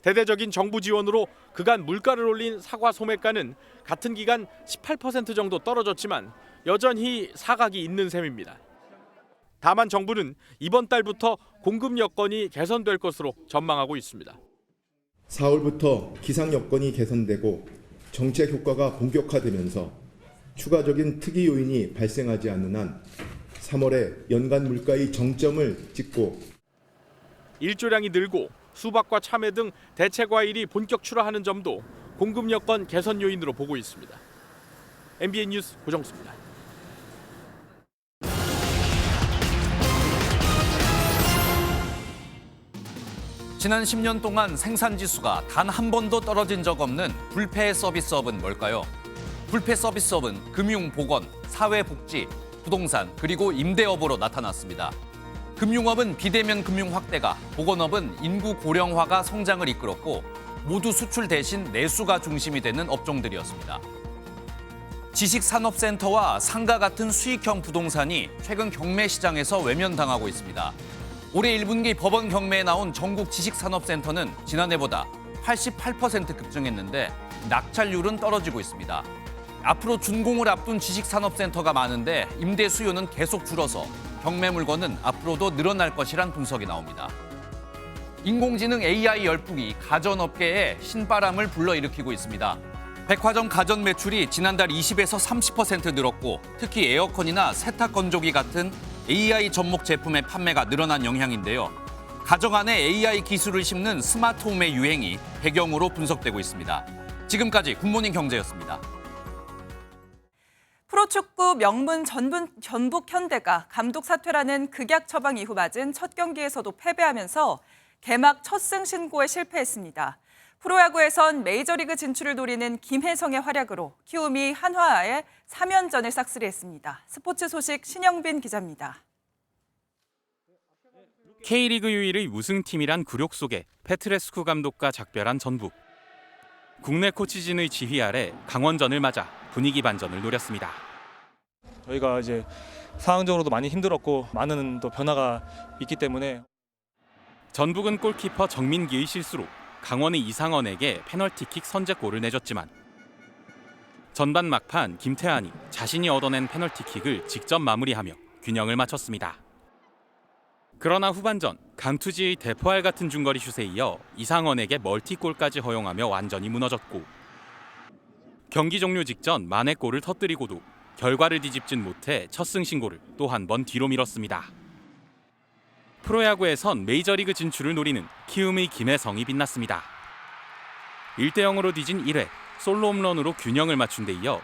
대대적인 정부 지원으로 그간 물가를 올린 사과 소매가는 같은 기간 18% 정도 떨어졌지만 여전히 사각이 있는 셈입니다. 다만 정부는 이번 달부터 공급 여건이 개선될 것으로 전망하고 있습니다. 4월부터 기상 여건이 개선되고 정책 효과가 본격화되면서 추가적인 특이 요인이 발생하지 않는 한 3월에 연간 물가의 정점을 찍고 일조량이 늘고 수박과 참외 등 대체 과일이 본격 출하하는 점도 공급 여건 개선 요인으로 보고 있습니다. MBN 뉴스 고정수입니다. 지난 10년 동안 생산 지수가 단 한 번도 떨어진 적 없는 불패 서비스업은 뭘까요? 불패 서비스업은 금융, 보건, 사회복지, 부동산, 그리고 임대업으로 나타났습니다. 금융업은 비대면 금융 확대가, 보건업은 인구 고령화가 성장을 이끌었고 모두 수출 대신 내수가 중심이 되는 업종들이었습니다. 지식산업센터와 상가 같은 수익형 부동산이 최근 경매 시장에서 외면당하고 있습니다. 올해 1분기 법원 경매에 나온 전국 지식산업센터는 지난해보다 88% 급증했는데 낙찰률은 떨어지고 있습니다. 앞으로 준공을 앞둔 지식산업센터가 많은데 임대 수요는 계속 줄어서 경매 물건은 앞으로도 늘어날 것이란 분석이 나옵니다. 인공지능 AI 열풍이 가전업계에 신바람을 불러일으키고 있습니다. 백화점 가전 매출이 지난달 20에서 30% 늘었고 특히 에어컨이나 세탁 건조기 같은 AI 접목 제품의 판매가 늘어난 영향인데요. 가정 안에 AI 기술을 심는 스마트홈의 유행이 배경으로 분석되고 있습니다. 지금까지 굿모닝 경제였습니다. 프로축구 명문 전북 현대가 감독 사퇴라는 극약 처방 이후 맞은 첫 경기에서도 패배하면서 개막 첫 승 신고에 실패했습니다. 프로야구에선 메이저리그 진출을 노리는 김혜성의 활약으로 키움이 한화와의 3연전을 싹쓸이했습니다. 스포츠 소식 신영빈 기자입니다. K리그 유일의 우승팀이란 굴욕 속에 페트레스쿠 감독과 작별한 전북. 국내 코치진의 지휘 아래 강원전을 맞아 분위기 반전을 노렸습니다. 저희가 이제 상황적으로도 많이 힘들었고 많은 또 변화가 있기 때문에 전북은 골키퍼 정민기의 실수로 강원의 이상원에게 페널티킥 선제골을 내줬지만 전반 막판 김태환이 자신이 얻어낸 페널티킥을 직접 마무리하며 균형을 맞췄습니다. 그러나 후반전 강투지의 대포알 같은 중거리 슛에 이어 이상원에게 멀티골까지 허용하며 완전히 무너졌고 경기 종료 직전 만회 골을 터뜨리고도 결과를 뒤집진 못해 첫 승 신고를 또 한 번 뒤로 미뤘습니다. 프로야구에선 메이저리그 진출을 노리는 키움의 김혜성이 빛났습니다. 1대0으로 뒤진 1회 솔로 홈런으로 균형을 맞춘 데 이어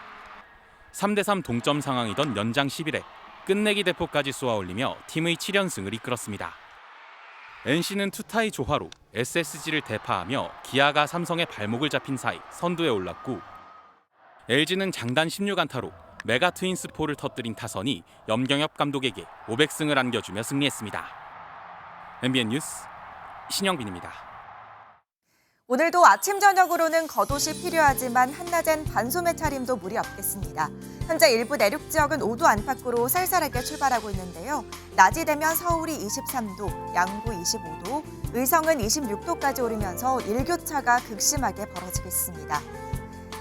3대3 동점 상황이던 연장 11회 끝내기 대포까지 쏘아올리며 팀의 7연승을 이끌었습니다. NC는 투타의 조화로 SSG를 대파하며 기아가 삼성의 발목을 잡힌 사이 선두에 올랐고 LG는 장단 16안타로 메가 트윈스포를 터뜨린 타선이 염경엽 감독에게 500승을 안겨주며 승리했습니다. MBN 뉴스 신영빈입니다. 오늘도 아침 저녁으로는 겉옷이 필요하지만 한낮엔 반소매 차림도 무리 없겠습니다. 현재 일부 내륙 지역은 5도 안팎으로 쌀쌀하게 출발하고 있는데요. 낮이 되면 서울이 23도, 양구 25도, 의성은 26도까지 오르면서 일교차가 극심하게 벌어지겠습니다.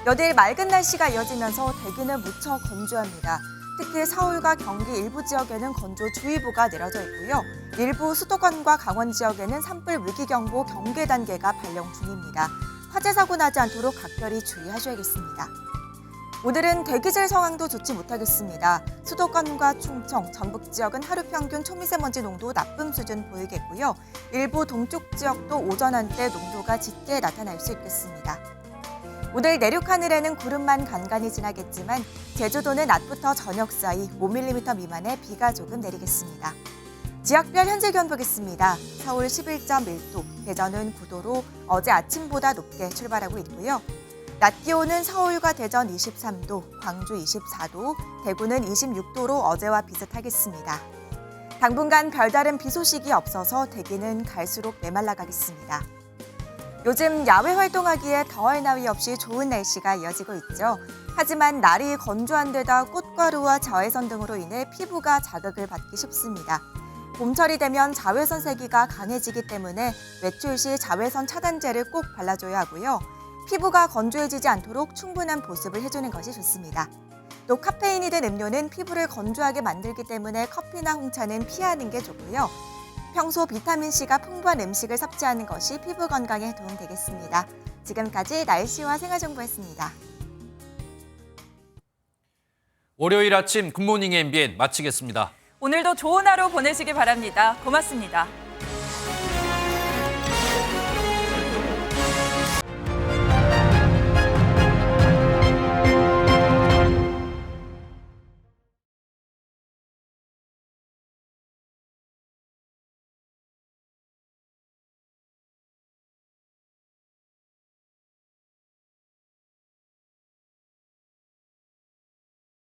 여대일 맑은 날씨가 이어지면서 대기는 무척 건조합니다. 특히 서울과 경기 일부 지역에는 건조주의보가 내려져 있고요. 일부 수도권과 강원 지역에는 산불 위기경보 경계 단계가 발령 중입니다. 화재 사고 나지 않도록 각별히 주의하셔야겠습니다. 오늘은 대기질 상황도 좋지 못하겠습니다. 수도권과 충청, 전북 지역은 하루 평균 초미세먼지 농도 나쁨 수준 보이겠고요. 일부 동쪽 지역도 오전 한때 농도가 짙게 나타날 수 있겠습니다. 오늘 내륙 하늘에는 구름만 간간히 지나겠지만 제주도는 낮부터 저녁 사이 5mm 미만의 비가 조금 내리겠습니다. 지역별 현재 기온 보겠습니다. 서울 11.1도, 대전은 9도로 어제 아침보다 높게 출발하고 있고요. 낮 기온은 서울과 대전 23도, 광주 24도, 대구는 26도로 어제와 비슷하겠습니다. 당분간 별다른 비 소식이 없어서 대기는 갈수록 메말라가겠습니다. 요즘 야외 활동하기에 더할 나위 없이 좋은 날씨가 이어지고 있죠. 하지만 날이 건조한 데다 꽃가루와 자외선 등으로 인해 피부가 자극을 받기 쉽습니다. 봄철이 되면 자외선 세기가 강해지기 때문에 외출 시 자외선 차단제를 꼭 발라줘야 하고요. 피부가 건조해지지 않도록 충분한 보습을 해주는 것이 좋습니다. 또 카페인이 든 음료는 피부를 건조하게 만들기 때문에 커피나 홍차는 피하는 게 좋고요. 평소 비타민C가 풍부한 음식을 섭취하는 것이 피부 건강에 도움되겠습니다. 지금까지 날씨와 생활정보였습니다. 월요일 아침 굿모닝 MBN 마치겠습니다. 오늘도 좋은 하루 보내시기 바랍니다. 고맙습니다.